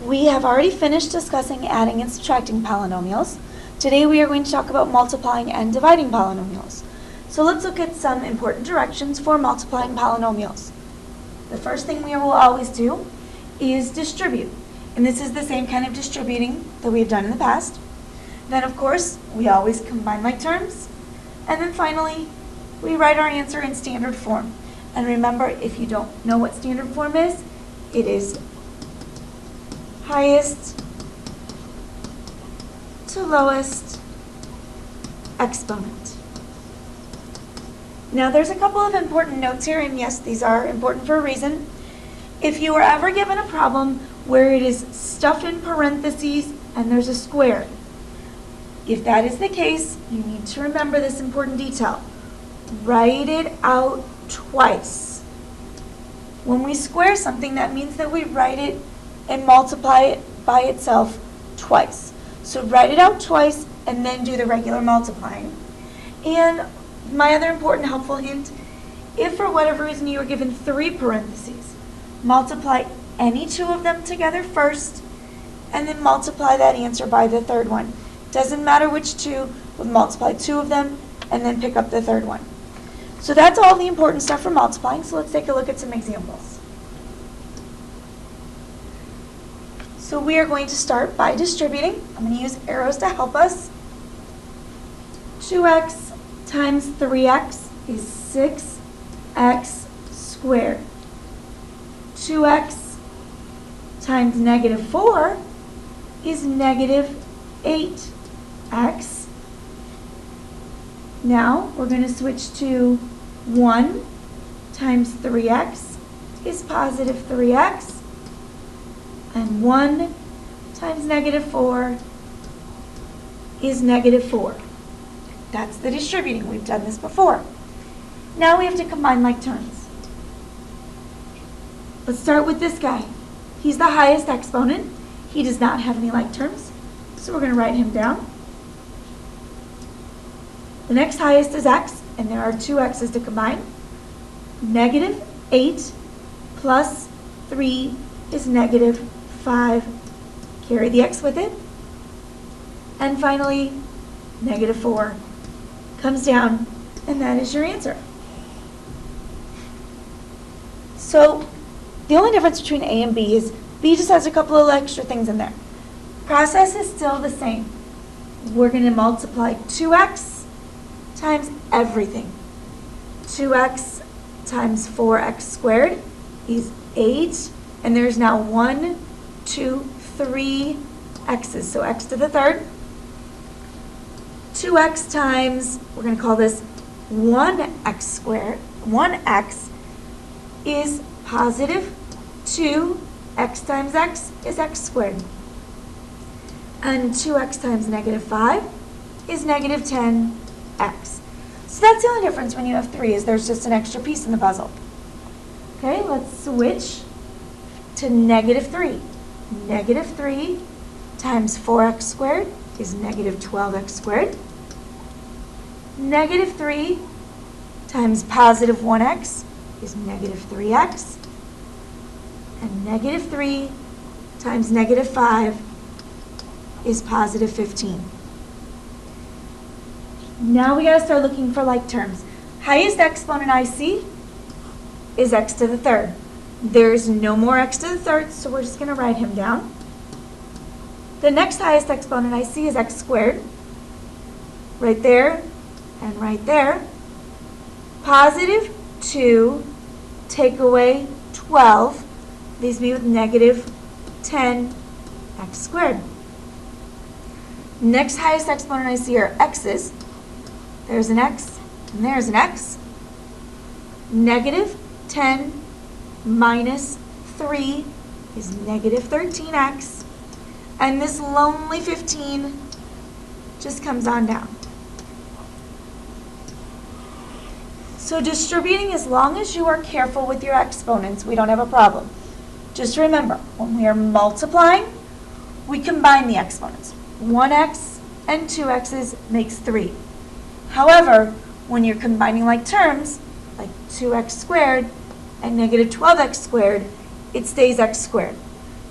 We have already finished discussing adding and subtracting polynomials. Today we are going to talk about multiplying and dividing polynomials. So let's look at some important directions for multiplying polynomials. The first thing we will always do is distribute. And this is the same kind of distributing that we've done in the past. Then, of course, we always combine like terms. And then finally, we write our answer in standard form. And remember, if you don't know what standard form is, it is highest to lowest exponent. Now, there's a couple of important notes here, and yes, these are important for a reason. If you are ever given a problem where it is stuffed in parentheses and there's a square, if that is the case, you need to remember this important detail. Write it out twice. When we square something, that means that we write it and multiply it by itself twice. So write it out twice and then do the regular multiplying. And my other important helpful hint, if for whatever reason you are given 3 parentheses, multiply any 2 of them together first and then multiply that answer by the third one. Doesn't matter which 2, but multiply 2 of them and then pick up the third one. So that's all the important stuff for multiplying, so let's take a look at some examples. So we are going to start by distributing. I'm going to use arrows to help us. 2x times 3x is 6x squared. 2x times negative 4 is negative 8x. Now we're going to switch to 1 times 3x is positive 3x. And 1 times negative 4 is negative 4. That's the distributing. We've done this before. Now we have to combine like terms. Let's start with this guy. He's the highest exponent. He does not have any like terms, so we're going to write him down. The next highest is x, and there are 2 x's to combine. Negative 8 plus 3 is negative 5. Carry the x with it. And finally, negative 4 comes down, and that is your answer. So the only difference between A and B is B just has a couple of extra things in there. Process is still the same. We're going to multiply 2x times everything. 2x times 4x squared is 8, and there's now 1, 2, 3 x's, so x to the third. 2x times, we're going to call this 1x squared. 1x is positive 2. X times x is x squared. And 2x times negative 5 is negative 10x. So that's the only difference when you have 3, is there's just an extra piece in the puzzle. Okay, let's switch to negative 3. Negative 3 times 4x squared is negative 12x squared. Negative 3 times positive 1x is negative 3x. And negative 3 times negative 5 is positive 15. Now we got to start looking for like terms. Highest exponent I see is x to the third. There's no more x to the third, so we're just going to write him down. The next highest exponent I see is x squared. Right there and right there. Positive 2 take away 12 leaves me with negative 10x squared. Next highest exponent I see are x's. There's an x and there's an x. Negative 10 minus 3 is negative 13x. And this lonely 15 just comes on down. So distributing, as long as you are careful with your exponents, we don't have a problem. Just remember, when we are multiplying, we combine the exponents. 1x and 2x's makes 3. However, when you're combining like terms, like 2x squared and negative 12x squared, it stays x squared.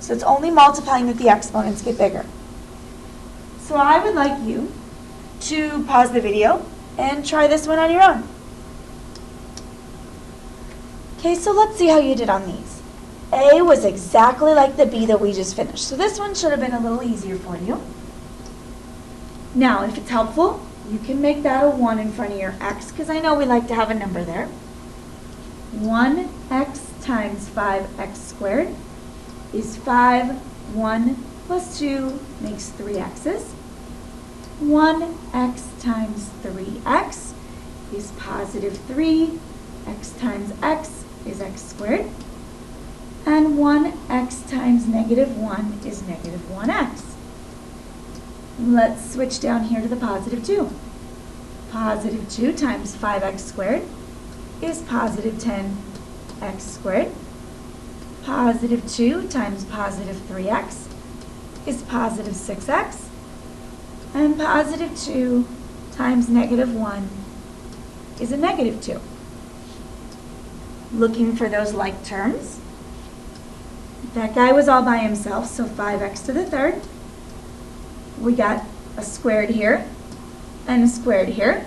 So it's only multiplying that the exponents get bigger. So I would like you to pause the video and try this one on your own. Okay, so let's see how you did on these. A was exactly like the B that we just finished. So this one should have been a little easier for you. Now, if it's helpful, you can make that a 1 in front of your x, because I know we like to have a number there. 1x times 5x squared is 5. 1 plus 2 makes 3x's. 1x times 3x is positive 3. X times x is x squared. And 1x times negative 1 is negative 1x. Let's switch down here to the positive 2. Positive 2 times 5x squared is positive 10x squared. Positive 2 times positive 3x is positive 6x. And positive 2 times negative 1 is a negative 2. Looking for those like terms. That guy was all by himself, so 5x to the third. We got a squared here and a squared here.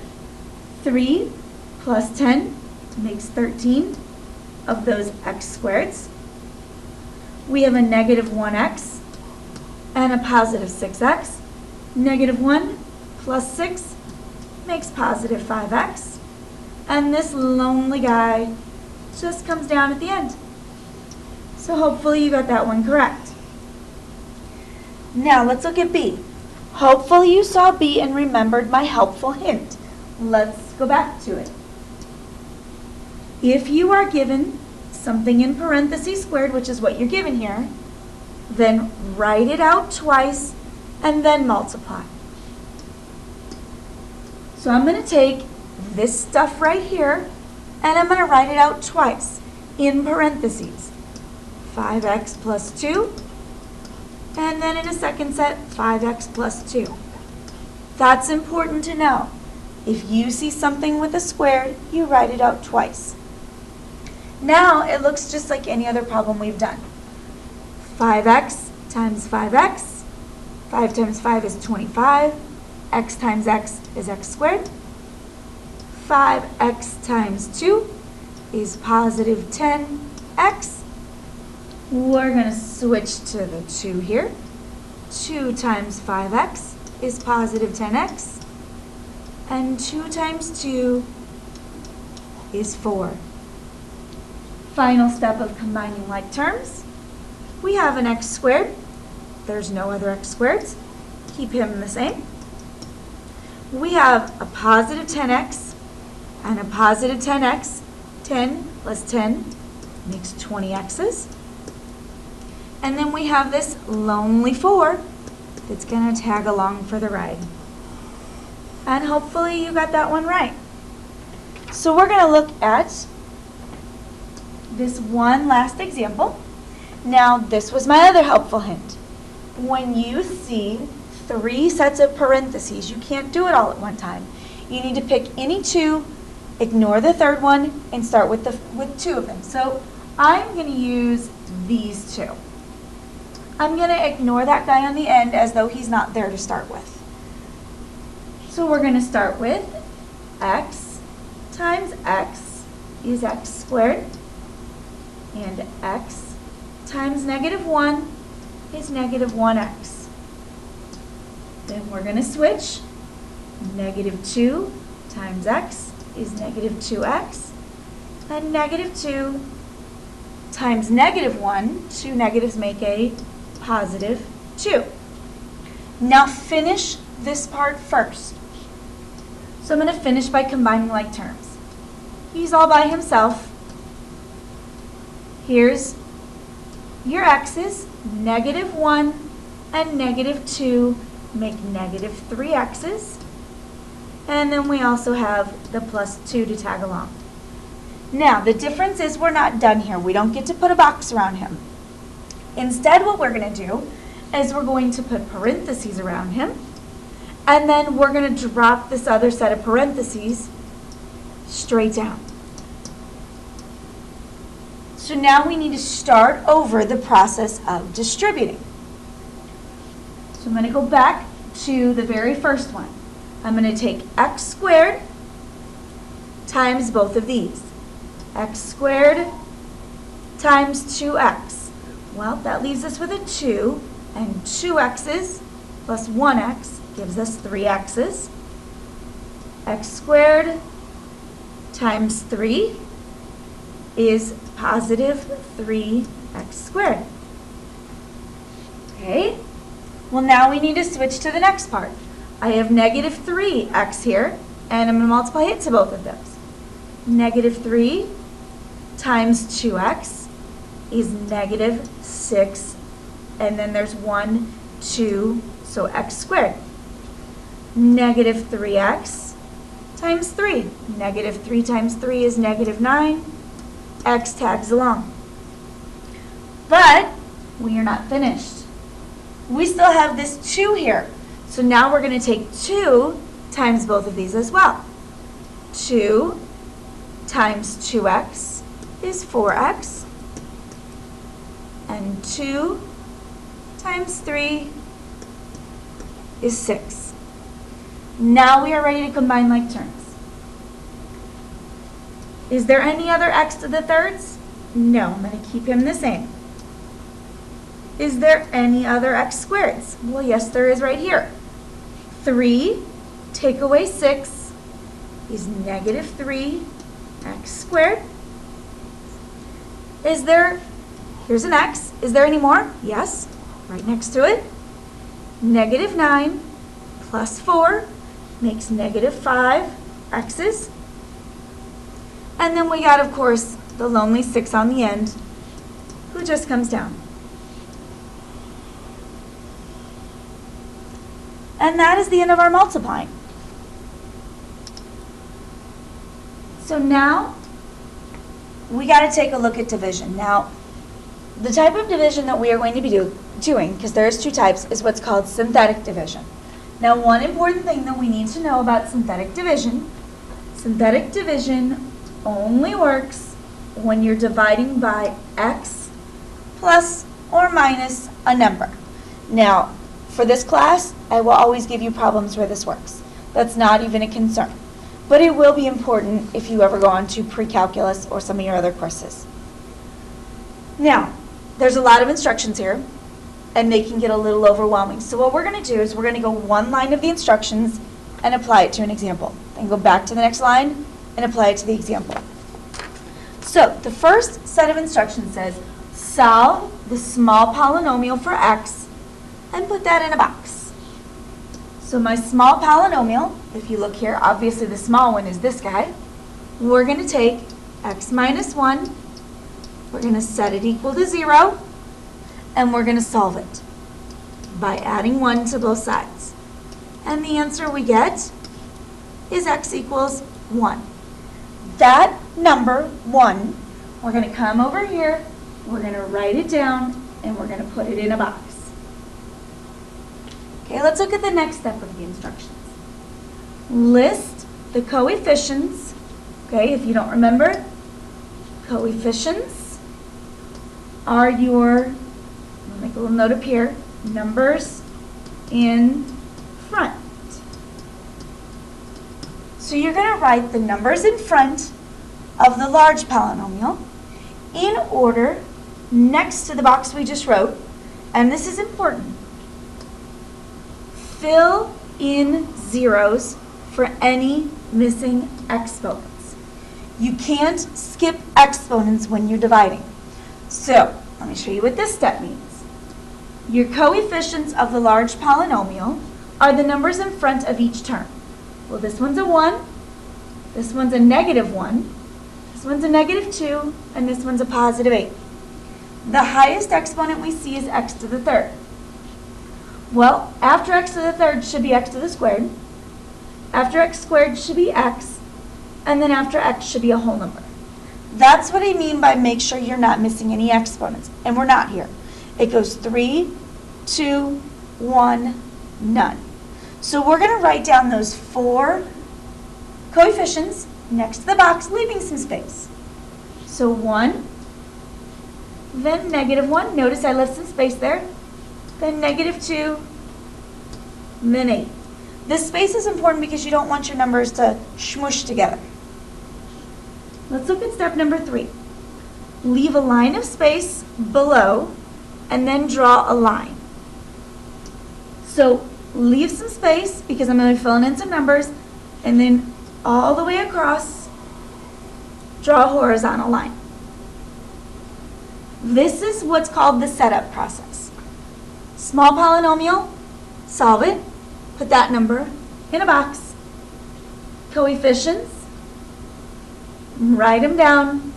3 plus 10 makes 13 of those x squareds. We have a negative 1x and a positive 6x. Negative 1 plus 6 makes positive 5x. And this lonely guy just comes down at the end. So hopefully you got that one correct. Now let's look at B. Hopefully you saw B and remembered my helpful hint. Let's go back to it. If you are given something in parentheses squared, which is what you're given here, then write it out twice and then multiply. So I'm going to take this stuff right here and I'm going to write it out twice in parentheses. 5x plus 2, and then in a second set, 5x plus 2. That's important to know. If you see something with a squared, you write it out twice. Now it looks just like any other problem we've done. 5x times 5x. 5 times 5 is 25. X times x is x squared. 5x times 2 is positive 10x. We're going to switch to the 2 here. 2 times 5x is positive 10x. And 2 times 2 is 4. Final step of combining like terms. We have an x squared. There's no other x squareds. Keep him the same. We have a positive 10x and a positive 10x. 10 plus 10 makes 20x's. And then we have this lonely 4 that's going to tag along for the ride. And hopefully you got that one right. So we're going to look at this one last example. Now, this was my other helpful hint. When you see 3 sets of parentheses, you can't do it all at one time. You need to pick any 2, ignore the third one, and start with 2 of them. So I'm going to use these 2. I'm going to ignore that guy on the end as though he's not there to start with. So we're going to start with x times x is x squared, and x times negative 1 is negative 1x. Then we're going to switch. Negative 2 times x is negative 2x, and negative 2 times negative 1, 2 negatives make a positive 2. Now finish this part first. So I'm going to finish by combining like terms. He's all by himself. Here's your x's. Negative 1 and negative 2 make negative 3x's. And then we also have the plus 2 to tag along. Now, the difference is we're not done here. We don't get to put a box around him. Instead, what we're going to do is we're going to put parentheses around him, and then we're going to drop this other set of parentheses straight down. So now we need to start over the process of distributing. So I'm going to go back to the very first one. I'm going to take x squared times both of these. X squared times 2x. Well, that leaves us with a 2, and 2 x's plus 1x gives us 3 x's. X squared times 3 is positive 3x squared. Okay? Well, now we need to switch to the next part. I have negative 3x here, and I'm going to multiply it to both of those. Negative 3 times 2x is negative 6, and then there's 1, 2, so x squared. Negative 3x times 3. Negative 3 times 3 is negative 9. X tags along. But we are not finished. We still have this 2 here. So now we're going to take 2 times both of these as well. 2 times 2x is 4x. And 2 times 3 is 6. Now we are ready to combine like terms. Is there any other x to the thirds? No, I'm going to keep him the same. Is there any other x squareds? Well, yes, there is right here. 3 take away 6 is negative 3x squared. Is there, here's an x. Is there any more? Yes, right next to it. Negative 9 plus 4 makes negative 5 x's. And then we got, of course, the lonely 6 on the end, who just comes down. And that is the end of our multiplying. So now, we got to take a look at division. Now, the type of division that we are going to be doing, because there's 2 types, is what's called synthetic division. Now, one important thing that we need to know about synthetic division only works when you're dividing by x plus or minus a number. Now, for this class, I will always give you problems where this works. That's not even a concern. But it will be important if you ever go on to pre-calculus or some of your other courses. Now, there's a lot of instructions here, and they can get a little overwhelming. So what we're going to do is we're going to go one line of the instructions and apply it to an example. Then go back to the next line and apply it to the example. So the first set of instructions says, solve the small polynomial for x and put that in a box. So my small polynomial, if you look here, obviously the small one is this guy. We're going to take x minus 1, we're going to set it equal to 0, and we're going to solve it by adding 1 to both sides. And the answer we get is x equals 1. That number, 1, we're going to come over here, we're going to write it down, and we're going to put it in a box. Okay, let's look at the next step of the instructions. List the coefficients. Okay, if you don't remember, coefficients are your, I'll make a little note up here, numbers in front. So you're going to write the numbers in front of the large polynomial in order next to the box we just wrote, and this is important. Fill in zeros for any missing exponents. You can't skip exponents when you're dividing. So let me show you what this step means. Your coefficients of the large polynomial are the numbers in front of each term. Well, this one's a 1, this one's a negative 1, this one's a negative 2, and this one's a positive 8. The highest exponent we see is x to the third. Well, after x to the third should be x to the squared. After x squared should be x. And then after x should be a whole number. That's what I mean by make sure you're not missing any exponents. And we're not here. It goes 3, 2, 1, none. So we're going to write down those 4 coefficients next to the box, leaving some space. So 1, then -1. Notice I left some space there. Then -2, then 8. This space is important because you don't want your numbers to smush together. Let's look at step number 3. Leave a line of space below and then draw a line. So leave some space because I'm going to be filling in some numbers, and then all the way across, draw a horizontal line. This is what's called the setup process. Small polynomial, solve it, put that number in a box. Coefficients, write them down,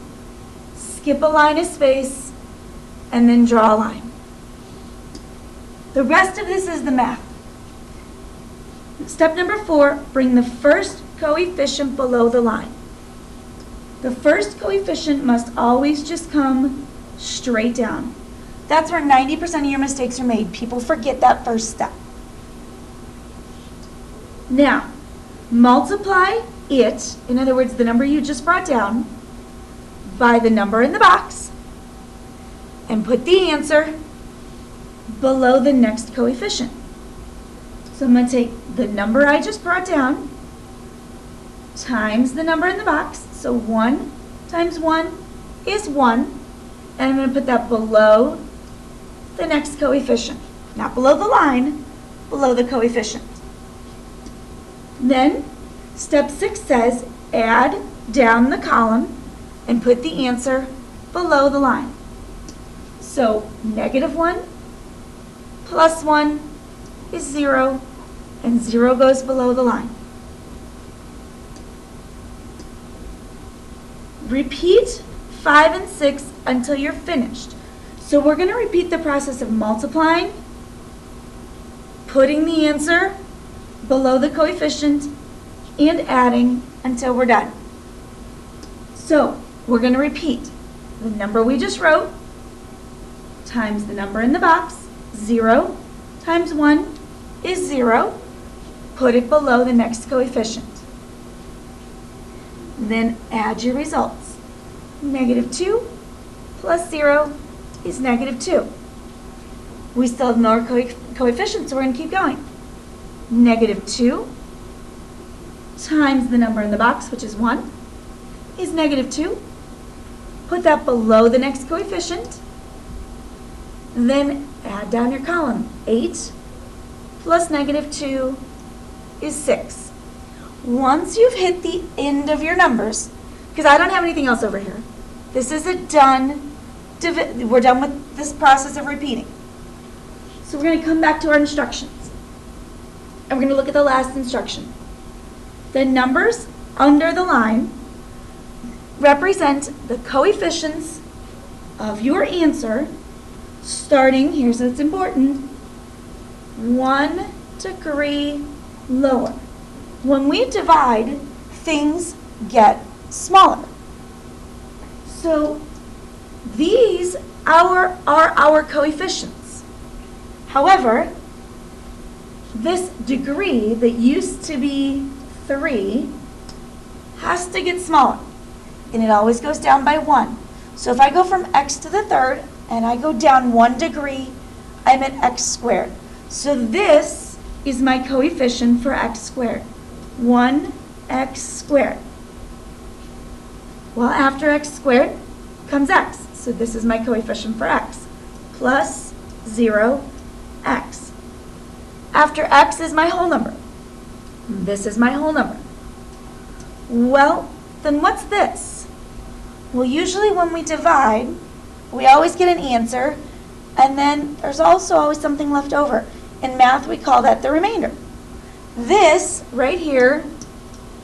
skip a line of space, and then draw a line. The rest of this is the math. Step number 4, bring the first coefficient below the line. The first coefficient must always just come straight down. That's where 90% of your mistakes are made. People forget that first step. Now, multiply it, in other words, the number you just brought down, by the number in the box, and put the answer below the next coefficient. So I'm going to take the number I just brought down times the number in the box. So 1 times 1 is 1. And I'm going to put that below the next coefficient. Not below the line, below the coefficient. Then step 6 says add down the column and put the answer below the line. So -1 plus 1 is 0, and 0 goes below the line. Repeat 5 and 6 until you're finished. So we're going to repeat the process of multiplying, putting the answer below the coefficient, and adding until we're done. So we're going to repeat the number we just wrote times the number in the box. 0 times 1 is 0. Put it below the next coefficient. Then add your results. -2 plus 0 is -2. We still have more coefficients, so we're going to keep going. -2 times the number in the box, which is 1, is -2. Put that below the next coefficient. Then add down your column. 8 plus -2 is 6. Once you've hit the end of your numbers, because I don't have anything else over here, this is we're done with this process of repeating. So we're going to come back to our instructions. And we're going to look at the last instruction. The numbers under the line represent the coefficients of your answer starting, here's what's important, 1 degree lower. When we divide, things get smaller. So these are our coefficients. However, this degree that used to be 3 has to get smaller, and it always goes down by 1. So if I go from x to the third and I go down 1 degree, I'm at x squared. So this is my coefficient for x squared, 1x squared. Well, after x squared comes x. So this is my coefficient for x, plus 0x. After x is my whole number. This is my whole number. Well, then what's this? Well, usually when we divide, we always get an answer, and then there's also always something left over. In math, we call that the remainder. This right here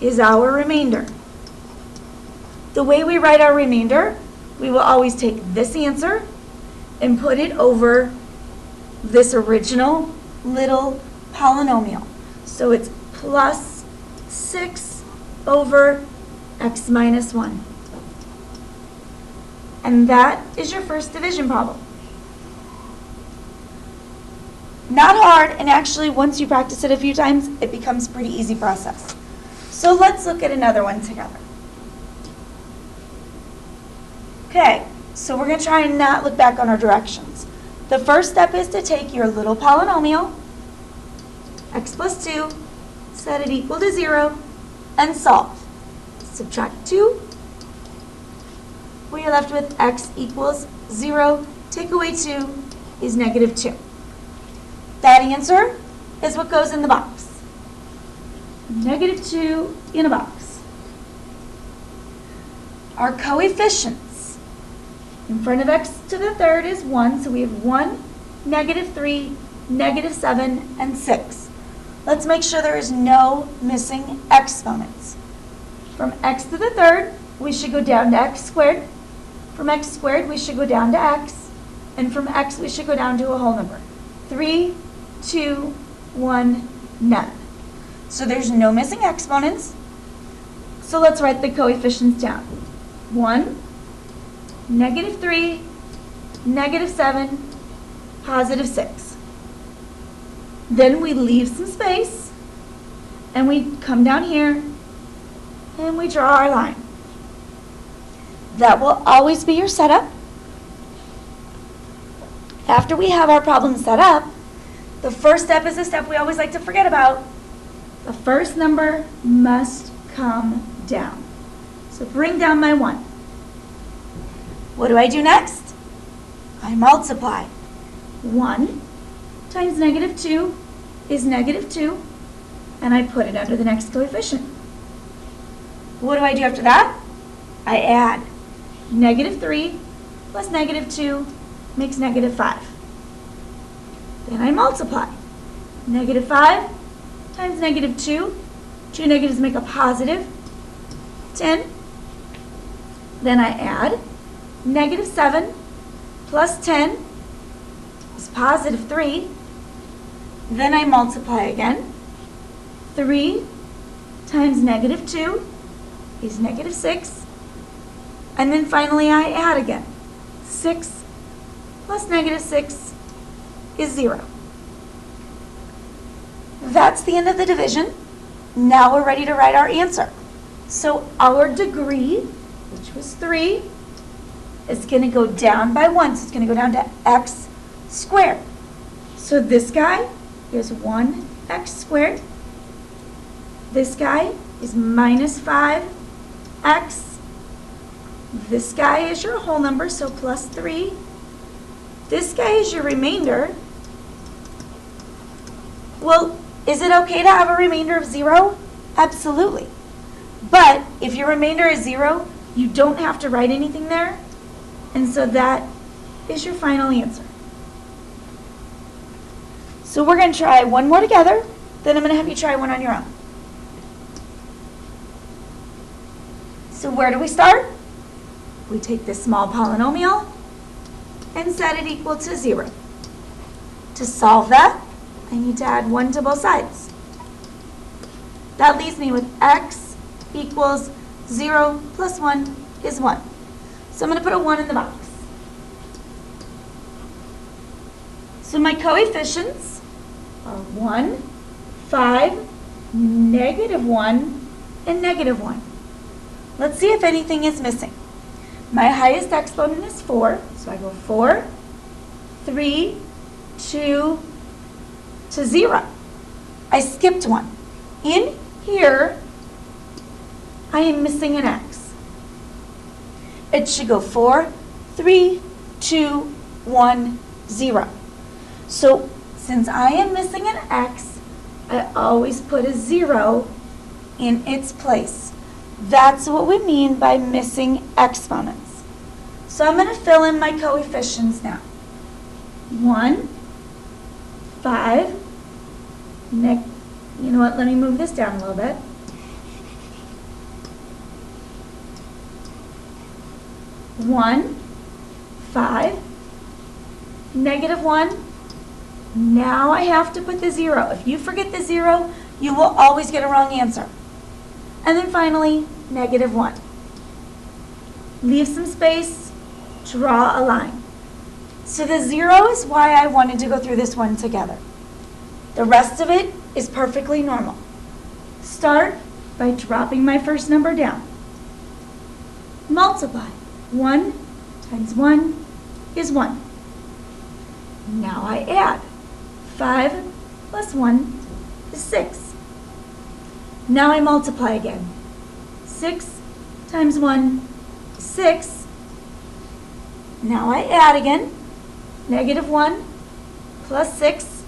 is our remainder. The way we write our remainder, we will always take this answer and put it over this original little polynomial. So it's plus 6 over x minus 1. And that is your first division problem. Not hard, and actually once you practice it a few times, it becomes a pretty easy process. So let's look at another one together. Okay, So we're going to try and not look back on our directions. The first step is to take your little polynomial, x plus 2, set it equal to 0, and solve. Subtract 2. We are left with x equals 0. Take away 2 is negative 2. That answer is what goes in the box. Negative 2 in a box. Our coefficients. In front of x to the third is 1, so we have 1, negative 3, negative 7, and 6. Let's make sure there is no missing exponents. From x to the third, we should go down to x squared. From x squared, we should go down to x. And from x, we should go down to a whole number. 3, 2, 1, none. So there's no missing exponents. So let's write the coefficients down. 1, negative 3, negative 7, positive 6. Then we leave some space, and we come down here, and we draw our line. That will always be your setup. After we have our problem set up, the first step is a step we always like to forget about. The first number must come down. So bring down my 1. What do I do next? I multiply. 1 times negative 2 is negative 2, and I put it under the next coefficient. What do I do after that? I add. Negative 3 plus negative 2 makes negative 5. Then I multiply. Negative 5 times negative 2. 2 negatives make a positive 10. Then I add. Negative 7 plus 10 is positive 3. Then I multiply again. 3 times negative 2 is negative 6. And then finally I add again. 6 plus negative 6 is 0. That's the end of the division. Now we're ready to write our answer. So our degree, which was 3, is going to go down by 1. So it's going to go down to x squared. So this guy is 1x squared. This guy is minus 5x. This guy is your whole number, so plus 3. This guy is your remainder. Well, is it okay to have a remainder of 0? Absolutely. But if your remainder is 0, you don't have to write anything there. And so that is your final answer. So we're going to try one more together, then I'm going to have you try one on your own. So where do we start? We take this small polynomial and set it equal to 0. To solve that, I need to add 1 to both sides. That leaves me with x equals 0 plus 1 is 1. So I'm going to put a 1 in the box. So my coefficients are 1, 5, negative 1, and negative 1. Let's see if anything is missing. My highest exponent is 4, so I go 4, 3, 2, to 0. I skipped 1. In here, I am missing an x. It should go 4, 3, 2, 1, 0. So since I am missing an x, I always put a 0 in its place. That's what we mean by missing exponents. So I'm going to fill in my coefficients now. 1, 5, you know what, let me move this down a little bit. 1, 5, negative 1. Now I have to put the 0. If you forget the 0, you will always get a wrong answer. And then finally, negative 1. Leave some space, draw a line. So the 0 is why I wanted to go through this one together. The rest of it is perfectly normal. Start by dropping my first number down. Multiply. 1 times 1 is 1. Now I add. 5 plus 1 is 6. Now I multiply again. 6 times 1 is 6. Now I add again. Negative 1 plus 6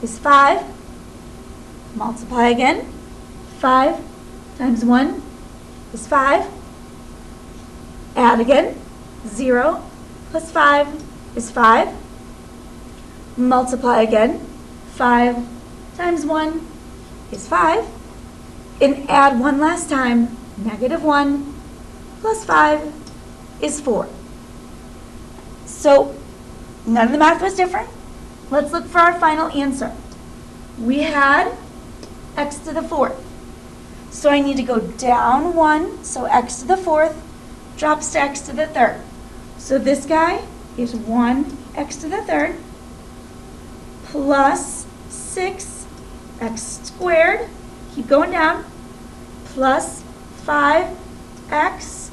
is 5. Multiply again. 5 times 1 is 5. Add again. 0 plus 5 is 5. Multiply again. 5 times 1 is 5. And add one last time. Negative 1 plus 5 is 4. So none of the math was different. Let's look for our final answer. We had x to the 4th. So I need to go down 1, so x to the 4th drops to x to the 3rd. So this guy is 1x to the 3rd plus 6x squared, keep going down, plus 5x.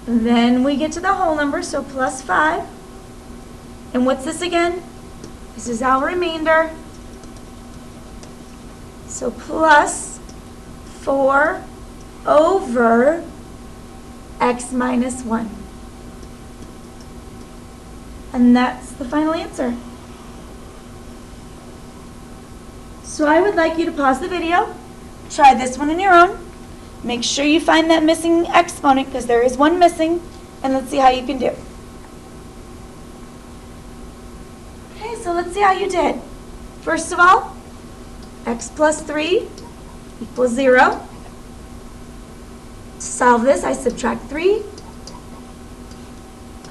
Then we get to the whole number, so plus 5. And what's this again? This is our remainder. So plus 4 over x minus 1. And that's the final answer. So I would like you to pause the video, try this one on your own, make sure you find that missing exponent because there is one missing, and let's see how you can do. Okay, so let's see how you did. First of all, x plus 3 equals 0. To solve this, I subtract 3.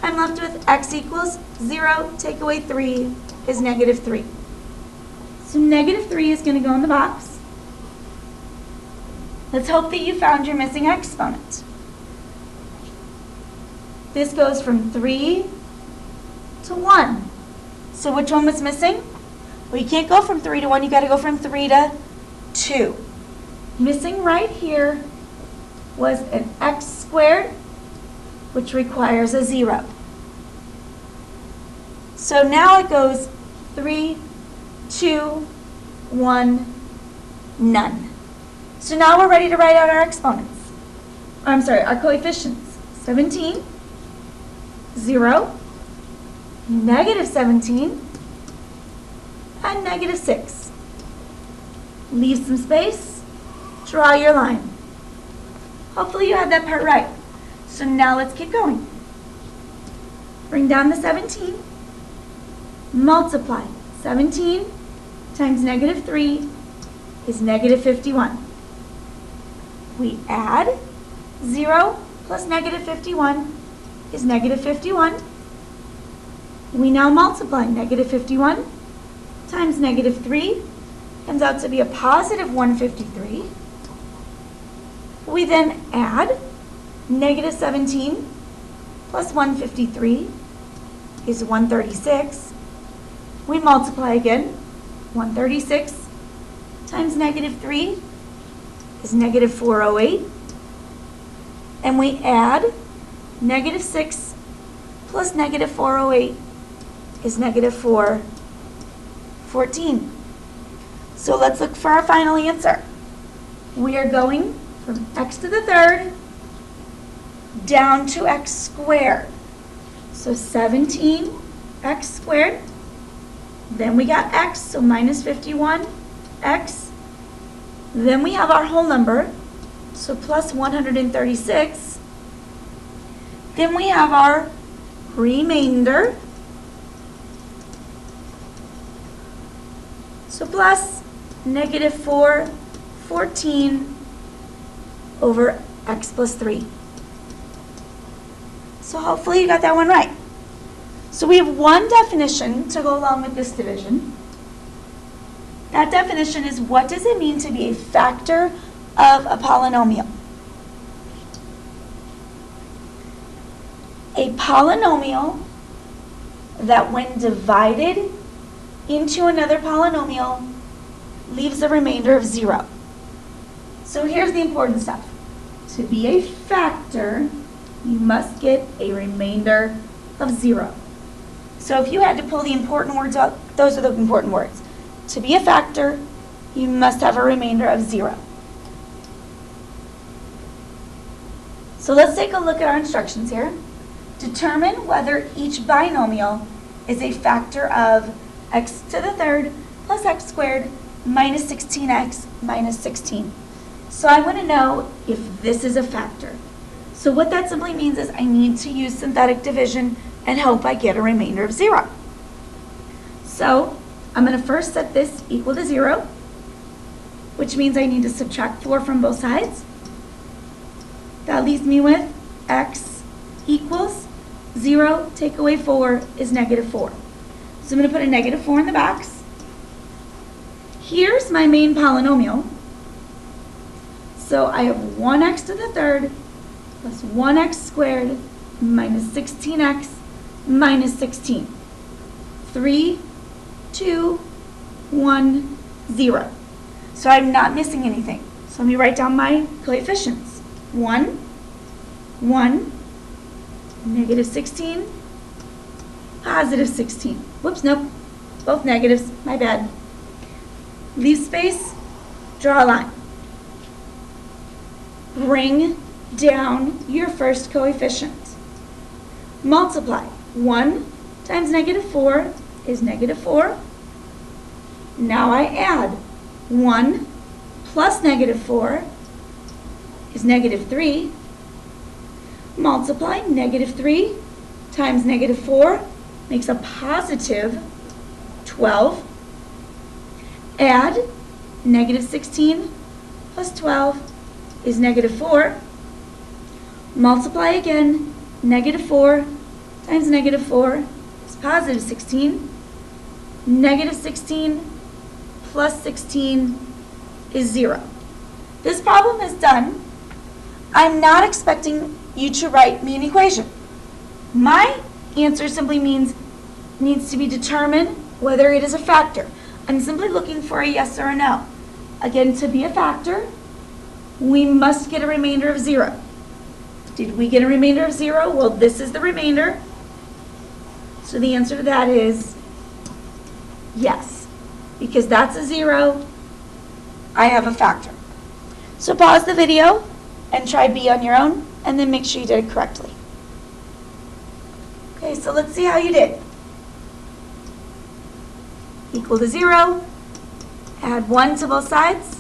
I'm left with x equals 0, take away 3 is negative 3. So negative 3 is going to go in the box. Let's hope that you found your missing exponent. This goes from 3 to 1. So which one was missing? Well, you can't go from 3 to 1, you got to go from 3 to 2. Missing right here was an x squared, which requires a 0. So now it goes 3, 2, 1, none. So now we're ready to write out our exponents. Our coefficients. 17, 0, negative 17, and negative 6. Leave some space, draw your line. Hopefully you had that part right. So now let's keep going. Bring down the 17, multiply. 17 times negative 3 is negative 51. We add 0 plus negative 51 is negative 51. We now multiply negative 51 times negative 3 comes out to be a positive 153. We then add negative 17 plus 153 is 136. We multiply again. 136 times negative 3 is negative 408. And we add negative 6 plus negative 408 is negative 414. So let's look for our final answer. We are going from x to the 3rd down to x squared. So 17x squared. Then we got x, so minus 51, x. Then we have our whole number, so plus 136. Then we have our remainder, so plus negative 414 over x plus 3. So hopefully you got that one right. So we have one definition to go along with this division. That definition is, what does it mean to be a factor of a polynomial? A polynomial that when divided into another polynomial leaves a remainder of 0. So here's the important stuff. To be a factor you must get a remainder of 0. So if you had to pull the important words out, those are the important words. To be a factor, you must have a remainder of 0. So let's take a look at our instructions here. Determine whether each binomial is a factor of x to the third plus x squared minus 16x minus 16. So I want to know if this is a factor. So what that simply means is I need to use synthetic division and hope I get a remainder of 0. So I'm going to first set this equal to 0, which means I need to subtract 4 from both sides. That leaves me with x equals 0, take away 4 is negative 4. So I'm going to put a negative 4 in the box. Here's my main polynomial. So I have 1x to the third plus 1x squared minus 16x minus 16. 3, 2, 1, 0. So I'm not missing anything. So let me write down my coefficients. 1, 1, negative 16, positive 16. Whoops, nope, both negatives, my bad. Leave space, draw a line. Bring down your first coefficient. Multiply. 1 times negative 4 is negative 4. Now I add 1 plus negative 4 is negative 3. Multiply negative 3 times negative 4 makes a positive 12. Add negative 16 plus 12 is negative 4. Multiply again, negative 4 times negative 4 is positive 16. Negative 16 plus 16 is 0. This problem is done. I'm not expecting you to write me an equation. My answer simply needs to be determined whether it is a factor. I'm simply looking for a yes or a no. Again, to be a factor, we must get a remainder of 0. Did we get a remainder of 0? Well, this is the remainder. So the answer to that is yes. Because that's a 0, I have a factor. So pause the video and try B on your own, and then make sure you did it correctly. Okay, so let's see how you did. Equal to 0, add 1 to both sides.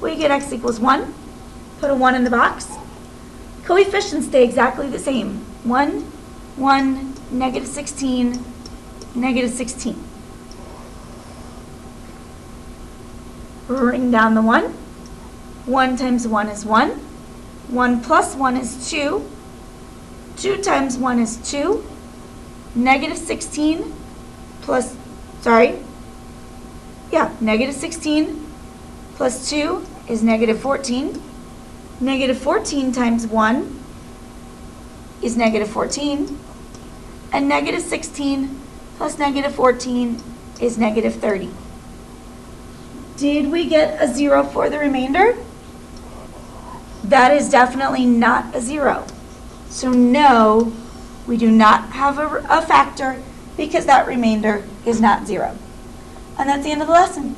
We get x equals 1. Put a 1 in the box. Coefficients stay exactly the same. 1, 1, negative 16, negative 16. Bring down the 1. 1 times 1 is 1. 1 plus 1 is 2. 2 times 1 is 2. Negative 16 plus, negative 16 plus 2 is negative 14. Negative 14 times 1 is negative 14. And negative 16 plus negative 14 is negative 30. Did we get a 0 for the remainder? That is definitely not a 0. So no, we do not have a factor because that remainder is not 0. And that's the end of the lesson.